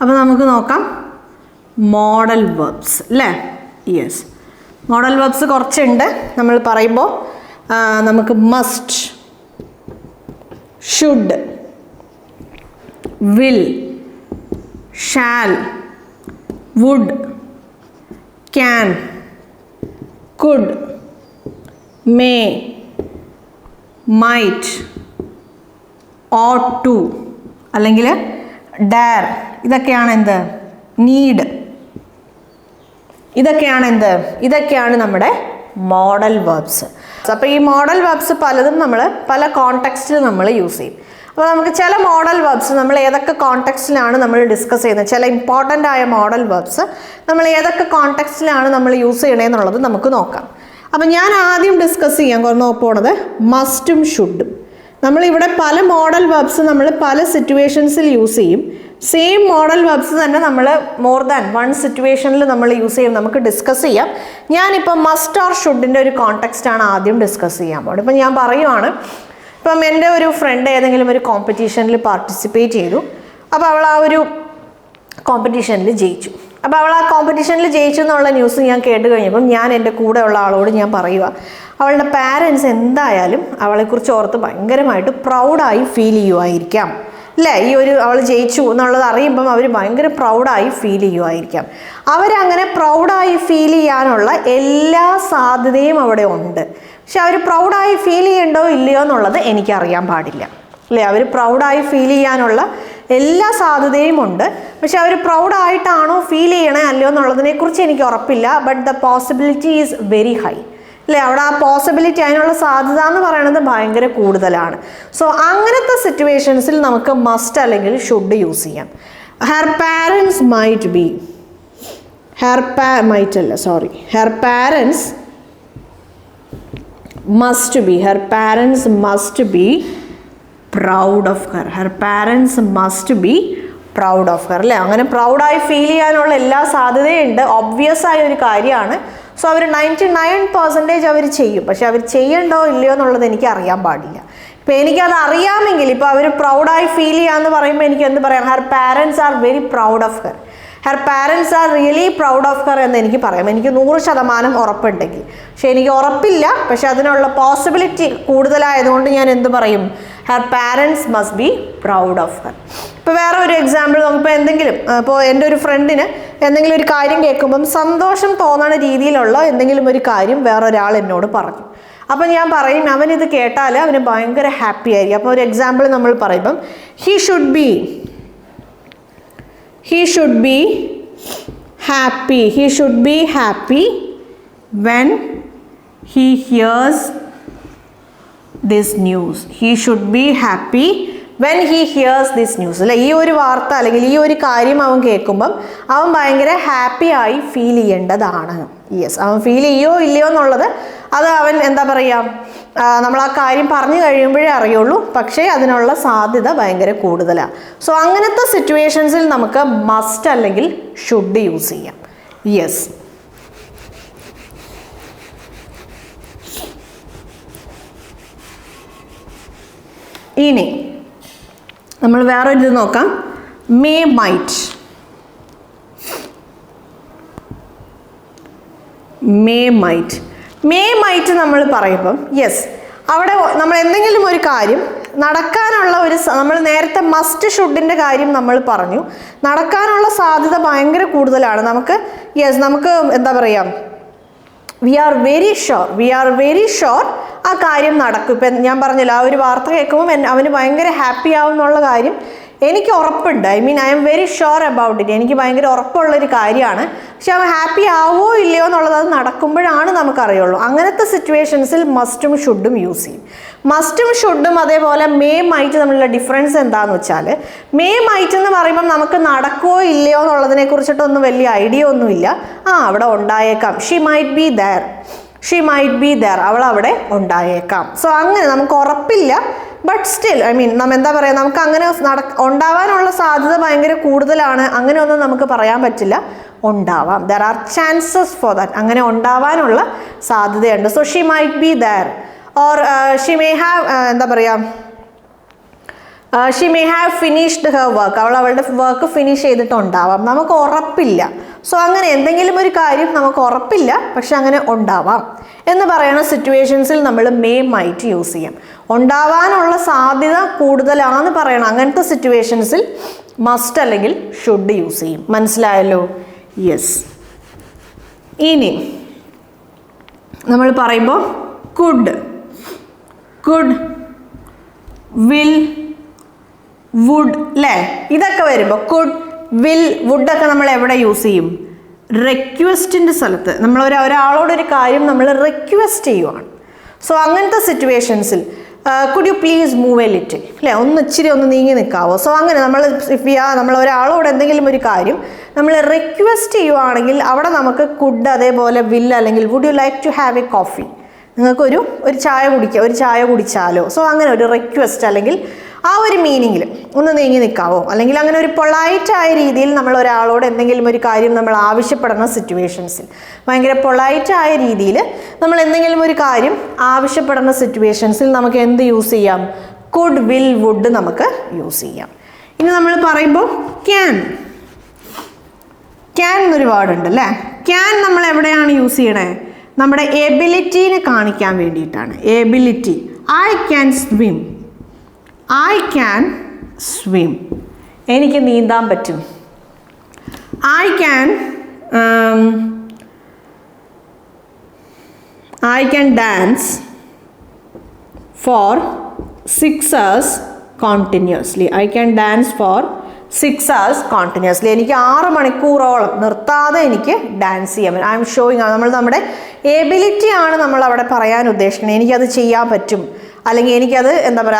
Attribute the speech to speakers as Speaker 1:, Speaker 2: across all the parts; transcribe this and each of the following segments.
Speaker 1: അപ്പോൾ നമുക്ക് നോക്കാം മോഡൽ വെർബ്സ് അല്ലേ. യെസ്, മോഡൽ വെർബ്സ് കുറച്ചുണ്ട്. നമ്മൾ പറയുമ്പോൾ നമുക്ക് must, should, will, shall, would, can, could, may, might, ought to അല്ലെങ്കിൽ ഡയർ, ഇതൊക്കെയാണ് എന്ത്, നീഡ്, ഇതൊക്കെയാണ് നമ്മുടെ മോഡൽ വെർബ്സ്. അപ്പോൾ ഈ മോഡൽ വെർബ്സ് പലതും നമ്മൾ പല കോണ്ടെക്സ്റ്റിൽ നമ്മൾ യൂസ് ചെയ്യും. അപ്പോൾ നമുക്ക് ചില മോഡൽ വെർബ്സ് നമ്മൾ ഏതൊക്കെ കോണ്ടെക്സ്റ്റിലാണ് നമ്മൾ ഡിസ്കസ് ചെയ്യുന്നത്, ചില ഇമ്പോർട്ടൻ്റ് ആയ മോഡൽ വെർബ്സ് നമ്മൾ ഏതൊക്കെ കോണ്ടെക്സ്റ്റിലാണ് നമ്മൾ യൂസ് ചെയ്യണമെന്നുള്ളത് നമുക്ക് നോക്കാം. അപ്പം ഞാൻ ആദ്യം ഡിസ്കസ് ചെയ്യാൻ പോണത് മസ്റ്റും ഷുഡും. നമ്മളിവിടെ പല മോഡൽ വെർബ്സ് നമ്മൾ പല സിറ്റുവേഷൻസിൽ യൂസ് ചെയ്യും. സെയിം മോഡൽ വെർബ്സ് തന്നെ നമ്മൾ മോർ ദാൻ വൺ സിറ്റുവേഷനിൽ നമ്മൾ യൂസ് ചെയ്യും. നമുക്ക് ഡിസ്കസ് ചെയ്യാം. ഞാനിപ്പോൾ മസ്റ്റ് ഓർ ഷുഡിൻ്റെ ഒരു കോണ്ടെക്സ്റ്റാണ് ആദ്യം ഡിസ്കസ് ചെയ്യാൻ പോകുന്നത്. ഇപ്പം ഞാൻ പറയുവാണ്, ഇപ്പം എൻ്റെ ഒരു ഫ്രണ്ട് ഏതെങ്കിലും ഒരു കോമ്പറ്റീഷനിൽ പാർട്ടിസിപ്പേറ്റ് ചെയ്തു. അപ്പോൾ അവൾ ആ ഒരു കോമ്പറ്റീഷനിൽ ജയിച്ചു. അപ്പോൾ അവൾ ആ കോമ്പറ്റീഷനിൽ ജയിച്ചു എന്നുള്ള ന്യൂസ് ഞാൻ കേട്ട് കഴിഞ്ഞപ്പം ഞാൻ എൻ്റെ കൂടെ ഉള്ള ആളോട് ഞാൻ പറയുക, അവളുടെ പാരൻസ് എന്തായാലും അവളെക്കുറിച്ച് ഓർത്ത് ഭയങ്കരമായിട്ട് പ്രൗഡായി ഫീൽ ചെയ്യുമായിരിക്കാം അല്ലേ. ഈ ഒരു അവൾ ജയിച്ചു എന്നുള്ളത് അറിയുമ്പം അവർ ഭയങ്കര പ്രൗഡായി ഫീൽ ചെയ്യുമായിരിക്കാം. അവരങ്ങനെ പ്രൗഡായി ഫീൽ ചെയ്യാനുള്ള എല്ലാ സാധ്യതയും അവിടെ ഉണ്ട്. പക്ഷെ അവർ പ്രൗഡായി ഫീൽ ചെയ്യണ്ടോ ഇല്ലയോ എന്നുള്ളത് എനിക്കറിയാൻ പാടില്ല അല്ലേ. അവർ പ്രൗഡായി ഫീൽ ചെയ്യാനുള്ള എല്ലാ സാധ്യതയും ഉണ്ട്. പക്ഷെ അവർ പ്രൗഡായിട്ടാണോ ഫീൽ ചെയ്യണേ അല്ലയോ എന്നുള്ളതിനെക്കുറിച്ച് എനിക്ക് ഉറപ്പില്ല. But the possibility is very high അല്ലേ. അവിടെ ആ പോസിബിലിറ്റി, അതിനുള്ള സാധ്യത എന്ന് പറയുന്നത് ഭയങ്കര കൂടുതലാണ്. സോ അങ്ങനത്തെ സിറ്റുവേഷൻസിൽ നമുക്ക് മസ്റ്റ് അല്ലെങ്കിൽ ഷുഡ് യൂസ് ചെയ്യാം. Her parents might be, her parents must be, her parents must be proud of her. Her parents must be proud of her അല്ലേ. അങ്ങനെ പ്രൗഡായി ഫീൽ ചെയ്യാനുള്ള എല്ലാ സാധ്യതയുണ്ട്. ഒബ്വിയസ് ആയ ഒരു കാര്യമാണ്. സോ അവർ 99% അവർ ചെയ്യും. പക്ഷെ അവർ ചെയ്യണ്ടോ ഇല്ലയോ എന്നുള്ളത് എനിക്ക് അറിയാൻ പാടില്ല. ഇപ്പം എനിക്കത് അറിയാമെങ്കിൽ, ഇപ്പോൾ അവർ പ്രൗഡായി ഫീൽ ചെയ്യാന്ന് പറയുമ്പോൾ എനിക്ക് എന്ത് പറയാം, her parents are very proud of her, her parents are really proud of her എന്ന് എനിക്ക് പറയാം. എനിക്ക് 100% ഉറപ്പുണ്ടെങ്കിൽ. പക്ഷെ എനിക്ക് ഉറപ്പില്ല, പക്ഷെ അതിനുള്ള പോസിബിലിറ്റി കൂടുതലായതുകൊണ്ട് ഞാൻ എന്ത് പറയും, her parents must be proud of her. ഇപ്പോൾ വേറെ ഒരു എക്സാമ്പിൾ നമുക്കിപ്പോൾ എന്തെങ്കിലും, ഇപ്പോൾ എൻ്റെ ഒരു ഫ്രണ്ടിന് എന്തെങ്കിലും ഒരു കാര്യം കേൾക്കുമ്പം സന്തോഷം തോന്നണ രീതിയിലുള്ള എന്തെങ്കിലും ഒരു കാര്യം വേറൊരാൾ എന്നോട് പറഞ്ഞു. അപ്പം ഞാൻ പറയും, അവനിത് കേട്ടാൽ അവന് ഭയങ്കര ഹാപ്പി ആയിരിക്കും. അപ്പോൾ ഒരു എക്സാമ്പിൾ നമ്മൾ പറയുമ്പം he should be happy when he hears this news. He should be happy when he hears this news അല്ലേ. ഈ ഒരു വാർത്ത അല്ലെങ്കിൽ ഈ ഒരു കാര്യം അവൻ കേൾക്കുമ്പം അവൻ ഭയങ്കര ഹാപ്പി ആയി ഫീൽ ചെയ്യേണ്ടതാണ്. യെസ്, അവൻ ഫീൽ ചെയ്യോ ഇല്ലയോ എന്നുള്ളത് അത് അവൻ എന്താ പറയുക, നമ്മൾ ആ കാര്യം പറഞ്ഞു കഴിയുമ്പോഴേ അറിയുള്ളൂ. പക്ഷേ അതിനുള്ള സാധ്യത ഭയങ്കര കൂടുതലാണ്. സോ അങ്ങനത്തെ സിറ്റുവേഷൻസിൽ നമുക്ക് മസ്റ്റ് അല്ലെങ്കിൽ ഷുഡ് യൂസ് ചെയ്യാം. യെസ്, ഇനി നമ്മൾ വേറൊരു ഇത് നോക്കാം, മേ മൈറ്റ്. മേ മൈറ്റ് നമ്മൾ പറയുമ്പം യെസ്, അവിടെ നമ്മൾ എന്തെങ്കിലും ഒരു കാര്യം നടക്കാനുള്ള ഒരു, നമ്മൾ നേരത്തെ മസ്റ്റ് ഷുഡിൻ്റെ കാര്യം നമ്മൾ പറഞ്ഞു, നടക്കാനുള്ള സാധ്യത ഭയങ്കര കൂടുതലാണ്. നമുക്ക് നമുക്ക് എന്താ പറയുക, വി ആർ വെരി ഷുവർ ആ കാര്യം നടക്കും. ഇപ്പം ഞാൻ പറഞ്ഞില്ല, ആ ഒരു വാർത്ത കേൾക്കുമ്പോൾ അവന് ഭയങ്കര ഹാപ്പി ആവും എന്നുള്ള കാര്യം എനിക്ക് ഉറപ്പുണ്ട്. I am very sure about it. എനിക്ക് ഭയങ്കര ഉറപ്പുള്ളൊരു കാര്യമാണ്. പക്ഷെ അവൻ ഹാപ്പി ആവോ ഇല്ലയോ എന്നുള്ളത് അത് നടക്കുമ്പോഴാണ് നമുക്കറിയുള്ളൂ. അങ്ങനത്തെ സിറ്റുവേഷൻസിൽ മസ്റ്റും ഷുഡും യൂസ് ചെയ്യും. മസ്റ്റും ഷുഡും അതേപോലെ മേ മൈറ്റ് തമ്മിലുള്ള ഡിഫറൻസ് എന്താണെന്ന് വെച്ചാൽ, മേ മൈറ്റ് എന്ന് പറയുമ്പം നമുക്ക് നടക്കുമോ ഇല്ലയോ എന്നുള്ളതിനെ കുറിച്ചിട്ടൊന്നും വലിയ ഐഡിയ ഒന്നുമില്ല. അവിടെ ഉണ്ടായേക്കാം. ഷീ മൈറ്റ് ബി ദർ, അവൾ അവിടെ ഉണ്ടായേക്കാം. സോ അങ്ങനെ നമുക്ക് ഉറപ്പില്ല. ബട്ട് സ്റ്റിൽ നമ്മൾ എന്താ പറയുക, നമുക്ക് അങ്ങനെ ഉണ്ടാവാനുള്ള സാധ്യത ഭയങ്കര കൂടുതലാണ്. അങ്ങനെയൊന്നും നമുക്ക് പറയാൻ പറ്റില്ല. ഉണ്ടാവാം, there are chances for that. അങ്ങനെ ഉണ്ടാവാനുള്ള സാധ്യതയുണ്ട്. So she might be there or she may have എന്താ പറയുക, she may have finished her work, അവൾ അവളുടെ വർക്ക് ഫിനിഷ് ചെയ്തിട്ടുണ്ടാവാം. നമുക്ക് ഉറപ്പില്ല. സോ അങ്ങനെ എന്തെങ്കിലും ഒരു കാര്യം നമുക്ക് ഉറപ്പില്ല, പക്ഷെ അങ്ങനെ ഉണ്ടാവാം എന്ന് പറയുന്ന സിറ്റുവേഷൻസിൽ നമ്മൾ മേ മൈറ്റ് യൂസ് ചെയ്യാം. ഉണ്ടാവാനുള്ള സാധ്യത കൂടുതലാണെന്ന് പറയണം. അങ്ങനത്തെ സിറ്റുവേഷൻസിൽ മസ്റ്റ് അല്ലെങ്കിൽ ഷുഡ് യൂസ് ചെയ്യും. മനസ്സിലായല്ലോ? യെസ്. ഇനി നമ്മൾ പറയുമ്പോൾ കുഡ്, വിൽ, വുഡ് അല്ലേ, ഇതൊക്കെ വരുമ്പോൾ കുഡ്, വിൽ, വുഡൊക്കെ നമ്മൾ എവിടെ യൂസ് ചെയ്യും? റിക്വസ്റ്റിൻ്റെ സ്ഥലത്ത്. നമ്മൾ ഒരാളോടൊരു കാര്യം നമ്മൾ റിക്വസ്റ്റ് ചെയ്യുവാണ്. സോ അങ്ങനത്തെ സിറ്റുവേഷൻസിൽ could you please move a little അല്ലേ, ഇച്ചിരി ഒന്ന് നീങ്ങി നിൽക്കാവോ. സോ അങ്ങനെ നമ്മൾ ഒരാളോട് എന്തെങ്കിലും ഒരു കാര്യം നമ്മൾ റിക്വസ്റ്റ് ചെയ്യുവാണെങ്കിൽ അവിടെ നമുക്ക് കുഡ്, അതേപോലെ വിൽ അല്ലെങ്കിൽ would you like to have a coffee, നിങ്ങൾക്കൊരു ചായ കുടിച്ചാലോ. സോ അങ്ങനെ ഒരു റിക്വസ്റ്റ് അല്ലെങ്കിൽ ആ ഒരു മീനിങ്ങിൽ ഒന്ന് നീങ്ങി നിൽക്കാവോ, അല്ലെങ്കിൽ അങ്ങനെ ഒരു പൊളൈറ്റായ രീതിയിൽ നമ്മൾ ഒരാളോട് എന്തെങ്കിലും ഒരു കാര്യം നമ്മൾ ആവശ്യപ്പെടുന്ന സിറ്റുവേഷൻസിൽ, ഭയങ്കര പൊളൈറ്റായ രീതിയിൽ നമ്മൾ എന്തെങ്കിലും ഒരു കാര്യം ആവശ്യപ്പെടുന്ന സിറ്റുവേഷൻസിൽ നമുക്ക് എന്ത് യൂസ് ചെയ്യാം? കുഡ്, വിൽ, വുഡ് നമുക്ക് യൂസ് ചെയ്യാം. ഇനി നമ്മൾ പറയുമ്പോൾ ക്യാൻ എന്നൊരു വേർഡുണ്ട് അല്ലേ. ക്യാൻ നമ്മൾ എവിടെയാണ് യൂസ് ചെയ്യണേ? നമ്മുടെ എബിലിറ്റീനെ കാണിക്കാൻ വേണ്ടിയിട്ടാണ്. എബിലിറ്റി. ഐ ക്യാൻ സ്വിം, എനിക്ക് നീന്താൻ പറ്റും. I can dance for 6 hours continuously. I can dance for 6 hours continuously. എനിക്ക് 6 മണിക്കൂറോളം നിർത്താതെ എനിക്ക് ഡാൻസ് ചെയ്യാൻ പറ്റും. ഐ എം ഷോയിങ്, നമ്മുടെ എബിലിറ്റി ആണ് നമ്മൾ അവിടെ പറയാൻ ഉദ്ദേശിക്കുന്നത്. എനിക്കത് ചെയ്യാൻ പറ്റും, അല്ലെങ്കിൽ എനിക്കത്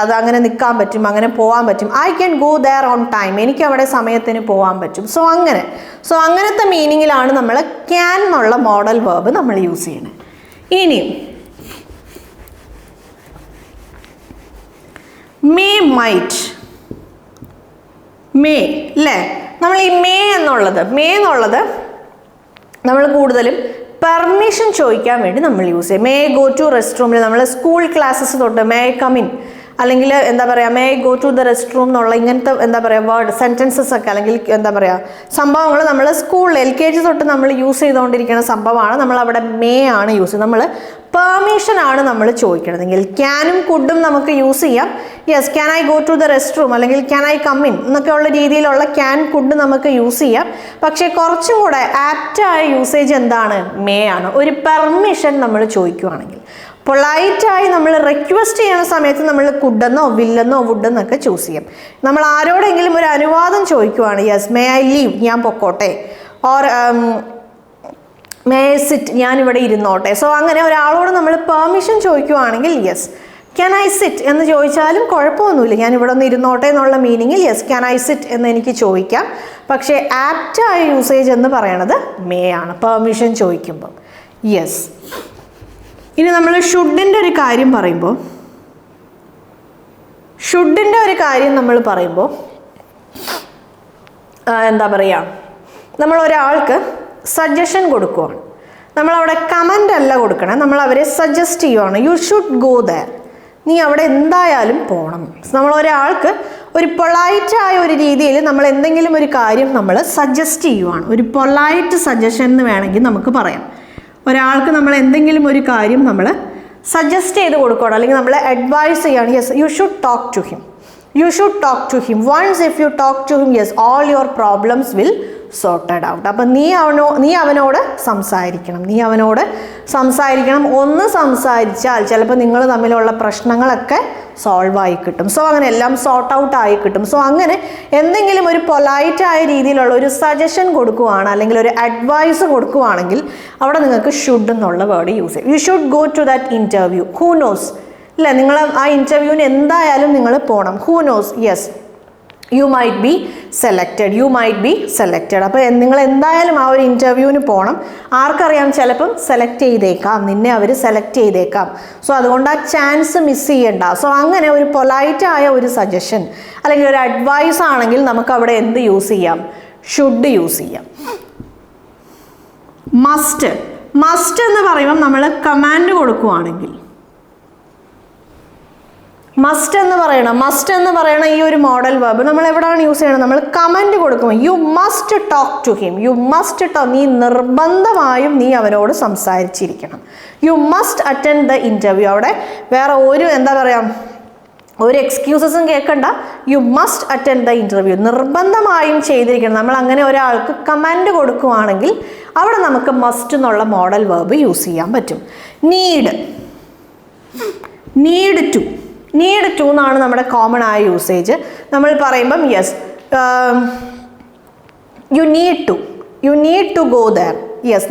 Speaker 1: അത് അങ്ങനെ നിൽക്കാൻ പറ്റും, അങ്ങനെ പോകാൻ പറ്റും. I can go their own time, എനിക്ക് അവിടെ സമയത്തിന് പോകാൻ പറ്റും. സോ അങ്ങനത്തെ മീനിങ്ങിലാണ് നമ്മൾ ക്യാൻ എന്നുള്ള മോഡൽ വേർബ് നമ്മൾ യൂസ് ചെയ്യണത്. ഇനി മേ മൈറ്റ്, മേ അല്ലേ, നമ്മൾ ഈ മേ എന്നുള്ളത് നമ്മൾ കൂടുതലും പെർമിഷൻ ചോദിക്കാൻ വേണ്ടി നമ്മൾ യൂസ് ചെയ്യും. മേ ഗോ ടു റെസ്റ്റ് റൂമിൽ നമ്മൾ സ്കൂൾ ക്ലാസ്സസ് തൊട്ട് മേ കം ഇൻ, അല്ലെങ്കിൽ may go to the rest room എന്നുള്ള ഇങ്ങനത്തെ വേർഡ് സെൻറ്റൻസസ് ഒക്കെ, അല്ലെങ്കിൽ സംഭവങ്ങൾ നമ്മൾ സ്കൂളിൽ LKG തൊട്ട് നമ്മൾ യൂസ് ചെയ്തുകൊണ്ടിരിക്കുന്ന സംഭവമാണ്. നമ്മൾ അവിടെ മേ ആണ് യൂസ് ചെയ്യുന്നത്. നമ്മൾ പെർമിഷൻ ആണ് നമ്മൾ ചോദിക്കണതെങ്കിൽ ക്യാനും കുഡും നമുക്ക് യൂസ് ചെയ്യാം. Yes, can I go to the rest room, അല്ലെങ്കിൽ ക്യാൻ ഐ കം ഇൻ എന്നൊക്കെ ഉള്ള രീതിയിലുള്ള ക്യാൻ കുഡ് നമുക്ക് യൂസ് ചെയ്യാം. പക്ഷേ കുറച്ചും കൂടെ ആപ്റ്റായ യൂസേജ് എന്താണ്? മേ ആണ്. ഒരു പെർമിഷൻ നമ്മൾ ചോദിക്കുവാണെങ്കിൽ, പൊളൈറ്റായി നമ്മൾ റിക്വസ്റ്റ് ചെയ്യുന്ന സമയത്ത് നമ്മൾ കുഡെന്നോ വില്ലെന്നോ വുഡെന്നൊക്കെ ചൂസ് ചെയ്യാം. നമ്മൾ ആരോടെങ്കിലും ഒരു അനുവാദം ചോദിക്കുവാണ്, യെസ് മേ ഐ ലീവ്, ഞാൻ പൊക്കോട്ടെ, ഓർ മേ ഐ സിറ്റ്, ഞാനിവിടെ ഇരുന്നോട്ടെ. സോ അങ്ങനെ ഒരാളോട് നമ്മൾ പെർമിഷൻ ചോദിക്കുവാണെങ്കിൽ യെസ് ക്യാൻ ഐ സിറ്റ് എന്ന് ചോദിച്ചാലും കുഴപ്പമൊന്നുമില്ല, ഞാൻ ഇവിടെ ഒന്ന് ഇരുന്നോട്ടെ എന്നുള്ള മീനിങ്ങിൽ യെസ് ക്യാൻ ഐ സിറ്റ് എന്ന് എനിക്ക് ചോദിക്കാം. പക്ഷേ ആപ്റ്റായ യൂസേജ് എന്ന് പറയണത് മേ ആണ്, പെർമിഷൻ ചോദിക്കുമ്പോൾ. യെസ്. ഇനി നമ്മൾ ഷുഡിൻ്റെ ഒരു കാര്യം പറയുമ്പോൾ നമ്മൾ ഒരാൾക്ക് സജഷൻ കൊടുക്കുവാണ്. നമ്മളവിടെ കമൻ്റ് അല്ല കൊടുക്കണം, നമ്മൾ അവരെ സജസ്റ്റ് ചെയ്യുവാണ്. യു ഷുഡ് ഗോ ദയർ, നീ അവിടെ എന്തായാലും പോകണം. നമ്മൾ ഒരാൾക്ക് ഒരു പൊളൈറ്റായ ഒരു രീതിയിൽ നമ്മൾ എന്തെങ്കിലും ഒരു കാര്യം നമ്മൾ സജസ്റ്റ് ചെയ്യുവാണ്. ഒരു പൊളൈറ്റ് സജഷൻ എന്ന് വേണമെങ്കിൽ നമുക്ക് പറയാം. ഒരാൾക്ക് നമ്മൾ എന്തെങ്കിലും ഒരു കാര്യം നമ്മൾ സജസ്റ്റ് ചെയ്ത് കൊടുക്കണം, അല്ലെങ്കിൽ നമ്മൾ അഡ്വൈസ് ചെയ്യുകയാണ്. Yes you should talk to him once. If you talk to him, yes all your problems will sorted out. അപ്പം നീ അവനോട് സംസാരിക്കണം. ഒന്ന് സംസാരിച്ചാൽ ചിലപ്പോൾ നിങ്ങൾ തമ്മിലുള്ള പ്രശ്നങ്ങളൊക്കെ സോൾവ് ആയി കിട്ടും. സോ അങ്ങനെ എല്ലാം സോർട്ട് ഔട്ട് ആയി കിട്ടും. സോ അങ്ങനെ എന്തെങ്കിലും ഒരു പൊലൈറ്റായ രീതിയിലുള്ള ഒരു സജഷൻ കൊടുക്കുവാണ്, അല്ലെങ്കിൽ ഒരു അഡ്വൈസ് കൊടുക്കുവാണെങ്കിൽ അവിടെ നിങ്ങൾക്ക് ഷുഡ് എന്നുള്ള വേർഡ് യൂസ് ചെയ്യും. You should go to that interview. Who knows, ഇല്ല നിങ്ങൾ ആ ഇൻ്റർവ്യൂവിന് എന്തായാലും നിങ്ങൾ പോകണം. Who knows, yes you might be selected. അപ്പോൾ നിങ്ങൾ എന്തായാലും ആ ഒരു ഇൻ്റർവ്യൂവിന് പോകണം. ആർക്കറിയാം, ചിലപ്പം സെലക്ട് ചെയ്തേക്കാം, നിന്നെ അവർ സെലക്ട് ചെയ്തേക്കാം. സോ അതുകൊണ്ട് ആ ചാൻസ് മിസ് ചെയ്യണ്ട. സോ അങ്ങനെ ഒരു പൊലൈറ്റായ ഒരു സജഷൻ അല്ലെങ്കിൽ ഒരു അഡ്വൈസ് ആണെങ്കിൽ നമുക്ക് അവിടെ എന്ത് യൂസ് ചെയ്യാം? ഷുഡ് യൂസ് ചെയ്യാം. മസ്റ്റ് എന്ന് പറയുമ്പം നമ്മൾ കമാൻഡ് കൊടുക്കുവാണെങ്കിൽ, മസ്റ്റ് എന്ന് പറയണം ഈ ഒരു മോഡൽ വെർബ് നമ്മൾ എവിടെയാണ് യൂസ് ചെയ്യണം? നമ്മൾ കമന്റ് കൊടുക്കുമ്പോൾ you must talk to him, നീ നിർബന്ധമായും നീ അവനോട് സംസാരിച്ചിരിക്കണം. You must attend the interview. അവിടെ വേറെ ഒരു ഒരു എക്സ്ക്യൂസസും കേൾക്കണ്ട. You must attend the interview, നിർബന്ധമായും ചെയ്തിരിക്കണം. നമ്മൾ അങ്ങനെ ഒരാൾക്ക് കമാൻഡ് കൊടുക്കുകയാണെങ്കിൽ അവിടെ നമുക്ക് മസ്റ്റ് എന്നുള്ള മോഡൽ വെർബ് യൂസ് ചെയ്യാൻ പറ്റും. നീഡ് ടു എന്നാണ് നമ്മുടെ കോമൺ ആയ യൂസേജ്. നമ്മൾ പറയുമ്പം yes you need to go there. Yes,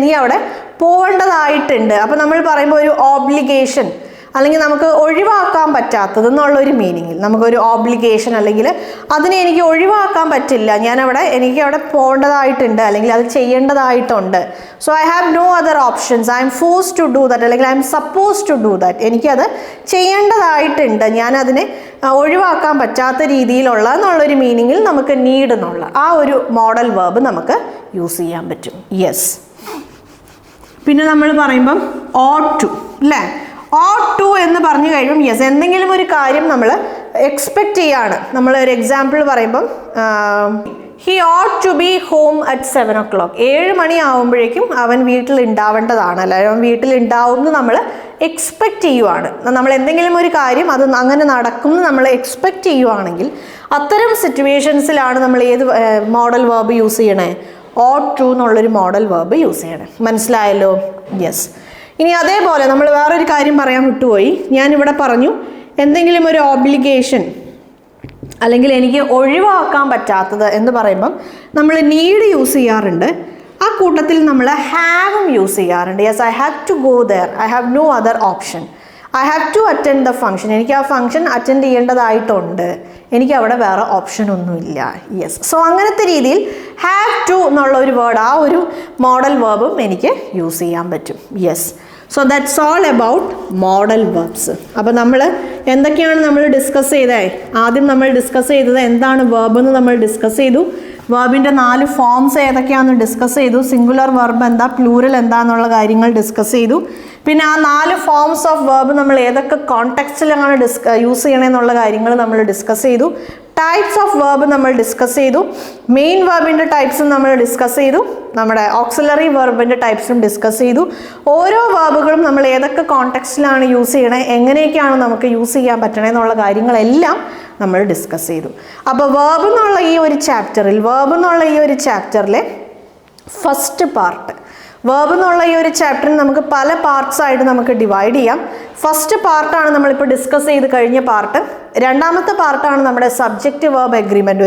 Speaker 1: നീ അവിടെ പോവേണ്ടതായിട്ടുണ്ട്. അപ്പം നമ്മൾ പറയുമ്പോൾ ഒരു ഓബ്ലിഗേഷൻ അല്ലെങ്കിൽ നമുക്ക് ഒഴിവാക്കാൻ പറ്റാത്തത് എന്നുള്ളൊരു മീനിങ്ങിൽ നമുക്കൊരു ഓബ്ലിഗേഷൻ അല്ലെങ്കിൽ അതിനെ എനിക്ക് ഒഴിവാക്കാൻ പറ്റില്ല, എനിക്ക് അവിടെ പോകേണ്ടതായിട്ടുണ്ട് അല്ലെങ്കിൽ അത് ചെയ്യേണ്ടതായിട്ടുണ്ട്. So I have no other options, I am forced to do that അല്ലെങ്കിൽ I am supposed to do that. എനിക്കത് ചെയ്യേണ്ടതായിട്ടുണ്ട്, ഞാനതിനെ ഒഴിവാക്കാൻ പറ്റാത്ത രീതിയിലുള്ള എന്നുള്ളൊരു മീനിങ്ങിൽ നമുക്ക് നീഡ് എന്നുള്ള ആ ഒരു മോഡൽ വെർബ് നമുക്ക് യൂസ് ചെയ്യാൻ പറ്റും. യെസ്. പിന്നെ നമ്മൾ പറയുമ്പം ought to അല്ലേ? ought to എന്ന് പറഞ്ഞു കഴിയുമ്പം യെസ്, എന്തെങ്കിലും ഒരു കാര്യം നമ്മൾ എക്സ്പെക്റ്റ് ചെയ്യാണ്. നമ്മൾ ഒരു എക്സാമ്പിൾ പറയുമ്പം he ought to be home at 7 o'clock. 7 മണി ആവുമ്പോഴേക്കും അവൻ വീട്ടിൽ ഉണ്ടാവേണ്ടതാണ്, അല്ലെങ്കിൽ അവൻ വീട്ടിൽ ഉണ്ടാവും എന്ന് നമ്മൾ എക്സ്പെക്റ്റ് ചെയ്യുവാണ്. നമ്മൾ എന്തെങ്കിലും ഒരു കാര്യം അത് അങ്ങനെ നടക്കും എന്ന് നമ്മൾ എക്സ്പെക്റ്റ് ചെയ്യുവാണെങ്കിൽ അത്തരം സിറ്റുവേഷൻസിലാണ് നമ്മൾ ഏത് മോഡൽ വെർബ് യൂസ് ചെയ്യണേ? ought to എന്നുള്ളൊരു മോഡൽ വെർബ് യൂസ് ചെയ്യണേ. മനസ്സിലായല്ലോ? യെസ്. ഇനി അതേപോലെ നമ്മൾ വേറൊരു കാര്യം പറയാൻ വിട്ടുപോയി. ഞാനിവിടെ പറഞ്ഞു എന്തെങ്കിലും ഒരു ഓബ്ലിഗേഷൻ അല്ലെങ്കിൽ എനിക്ക് ഒഴിവാക്കാൻ പറ്റാത്തത് എന്ന് പറയുമ്പം നമ്മൾ നീഡ് യൂസ് ചെയ്യാറുണ്ട്. ആ കൂട്ടത്തിൽ നമ്മൾ ഹാവും യൂസ് ചെയ്യാറുണ്ട്. Yes, I have to go there, I have no other option, I have to attend the function, എനിക്ക് ആ ഫംഗ്ഷൻ അറ്റൻഡ് ചെയ്യേണ്ടതായിട്ടുണ്ട്, എനിക്ക് അവിടെ വേറെ ഓപ്ഷൻ ഒന്നുമില്ല. യെസ്. സോ അങ്ങനത്തെ രീതിയിൽ ഹാവ് ടു എന്നുള്ള ഒരു വേർഡ്, ആ ഒരു മോഡൽ വെർബും എനിക്ക് യൂസ് ചെയ്യാൻ പറ്റും. Yes. So that's all about modal verbs. അപ്പോൾ നമ്മൾ എന്തൊക്കെയാണ് നമ്മൾ ഡിസ്കസ് ചെയ്തത്? ആദ്യം നമ്മൾ ഡിസ്കസ് ചെയ്തത് എന്താണ് വെർബ് എന്ന് നമ്മൾ ഡിസ്കസ് ചെയ്തു. വെർബിൻ്റെ 4 ഫോംസ് ഏതൊക്കെയാണെന്ന് ഡിസ്കസ് ചെയ്തു. സിംഗുലർ വെർബ് എന്താ, പ്ലൂറൽ എന്താന്നുള്ള കാര്യങ്ങൾ ഡിസ്കസ് ചെയ്തു. പിന്നെ ആ 4 ഫോംസ് ഓഫ് വെർബ് നമ്മൾ ഏതൊക്കെ കോണ്ടെക്സ്റ്റിലാണ് യൂസ് ചെയ്യണമെന്നുള്ള കാര്യങ്ങൾ നമ്മൾ ഡിസ്കസ് ചെയ്തു. ടൈപ്സ് ഓഫ് വെർബ് നമ്മൾ ഡിസ്കസ് ചെയ്തു. മെയിൻ വെർബിൻ്റെ ടൈപ്സും നമ്മൾ ഡിസ്കസ് ചെയ്തു. നമ്മുടെ ഓക്സിലറി വെർബിൻ്റെ ടൈപ്സും ഡിസ്കസ് ചെയ്തു. ഓരോ വെർബുകളും നമ്മൾ ഏതൊക്കെ കോണ്ടെക്സ്റ്റിലാണ് യൂസ് ചെയ്യണേ, എങ്ങനെയൊക്കെയാണ് നമുക്ക് യൂസ് ചെയ്യാൻ പറ്റണേ എന്നുള്ള കാര്യങ്ങളെല്ലാം നമ്മൾ ഡിസ്കസ് ചെയ്തു. അപ്പോൾ വെർബ് എന്നുള്ള ഈ ഒരു ചാപ്റ്ററിലെ ഫസ്റ്റ് പാർട്ട്, വെർബ് എന്നുള്ള ഈ ഒരു ചാപ്റ്ററിന് നമുക്ക് പല പാർട്സ് ആയിട്ട് നമുക്ക് ഡിവൈഡ് ചെയ്യാം. ഫസ്റ്റ് പാർട്ടാണ് നമ്മളിപ്പോൾ ഡിസ്കസ് ചെയ്ത് കഴിഞ്ഞ പാർട്ട്. രണ്ടാമത്തെ പാർട്ടാണ് നമ്മുടെ സബ്ജക്റ്റ് വെർബ് എഗ്രിമെൻ്റ്.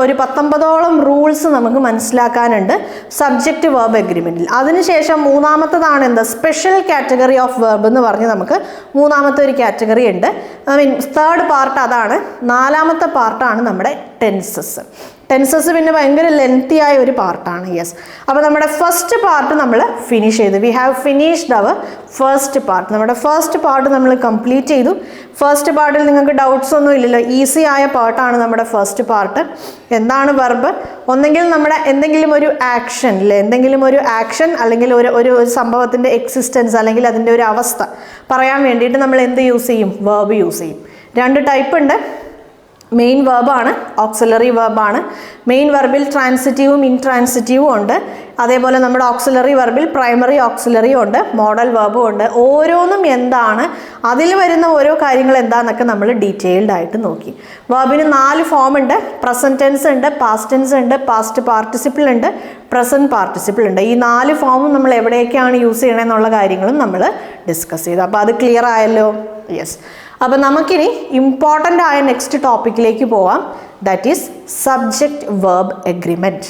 Speaker 1: ഒരു 19ഓളം റൂൾസ് നമുക്ക് മനസ്സിലാക്കാനുണ്ട് സബ്ജക്റ്റ് വെർബ് എഗ്രിമെൻറ്റിൽ. അതിനുശേഷം മൂന്നാമത്തതാണ് എന്താ, സ്പെഷ്യൽ കാറ്റഗറി ഓഫ് വെർബ് എന്ന് പറഞ്ഞ് നമുക്ക് മൂന്നാമത്തെ ഒരു കാറ്റഗറി ഉണ്ട്. തേർഡ് പാർട്ട് അതാണ്. നാലാമത്തെ പാർട്ടാണ് നമ്മുടെ ടെൻസസ്. പിന്നെ ഭയങ്കര ലെങ്തി ആയ ഒരു പാർട്ടാണ്. യെസ്. അപ്പോൾ നമ്മുടെ ഫസ്റ്റ് പാർട്ട് നമ്മൾ ഫിനിഷ് ചെയ്തു. We have finished our first part. നമ്മുടെ ഫസ്റ്റ് പാർട്ട് നമ്മൾ കംപ്ലീറ്റ് ചെയ്തു. ഫസ്റ്റ് പാർട്ടിൽ നിങ്ങൾക്ക് ഡൗട്ട്സ് ഒന്നും ഇല്ലല്ലോ, ഈസി ആയ പാർട്ടാണ് നമ്മുടെ ഫസ്റ്റ് പാർട്ട്. എന്താണ് വെർബ്? ഒന്നെങ്കിൽ നമ്മുടെ എന്തെങ്കിലും ഒരു ആക്ഷൻ അല്ലെങ്കിൽ ഒരു സംഭവത്തിൻ്റെ എക്സിസ്റ്റൻസ് അല്ലെങ്കിൽ അതിൻ്റെ ഒരു അവസ്ഥ പറയാൻ വേണ്ടിയിട്ട് നമ്മൾ എന്ത് യൂസ് ചെയ്യും? വെർബ് യൂസ് ചെയ്യും. 2 ടൈപ്പ് ഉണ്ട്. മെയിൻ വെർബാണ്, ഓക്സിലറി വെർബാണ്. മെയിൻ വെർബിൽ ട്രാൻസിറ്റീവും ഇൻട്രാൻസിറ്റീവും ഉണ്ട്. അതേപോലെ നമ്മുടെ ഓക്സിലറി വെർബിൽ പ്രൈമറി ഓക്സിലറിയും ഉണ്ട്, മോഡൽ വെർബും ഉണ്ട്. ഓരോന്നും എന്താണ്, അതിൽ വരുന്ന ഓരോ കാര്യങ്ങൾ എന്താണെന്നൊക്കെ നമ്മൾ ഡീറ്റെയിൽഡ് ആയിട്ട് നോക്കി. വെർബിന് 4 ഫോം ഉണ്ട്. പ്രസൻറ്റ് ടെൻസ് ഉണ്ട്, പാസ്റ്റ് ടെൻസ് ഉണ്ട്, പാസ്റ്റ് പാർട്ടിസിപ്പിൾ ഉണ്ട്, പ്രസൻറ്റ് പാർട്ടിസിപ്പിൾ ഉണ്ട്. ഈ 4 ഫോമും നമ്മൾ എവിടെയൊക്കെയാണ് യൂസ് ചെയ്യണമെന്നുള്ള കാര്യങ്ങളും നമ്മൾ ഡിസ്കസ് ചെയ്തു. അപ്പോൾ അത് ക്ലിയർ ആയല്ലോ? യെസ്. അപ്പോൾ നമുക്കിനി ഇമ്പോർട്ടൻ്റ് ആയ നെക്സ്റ്റ് ടോപ്പിക്കിലേക്ക് പോവാം. That is subject verb agreement.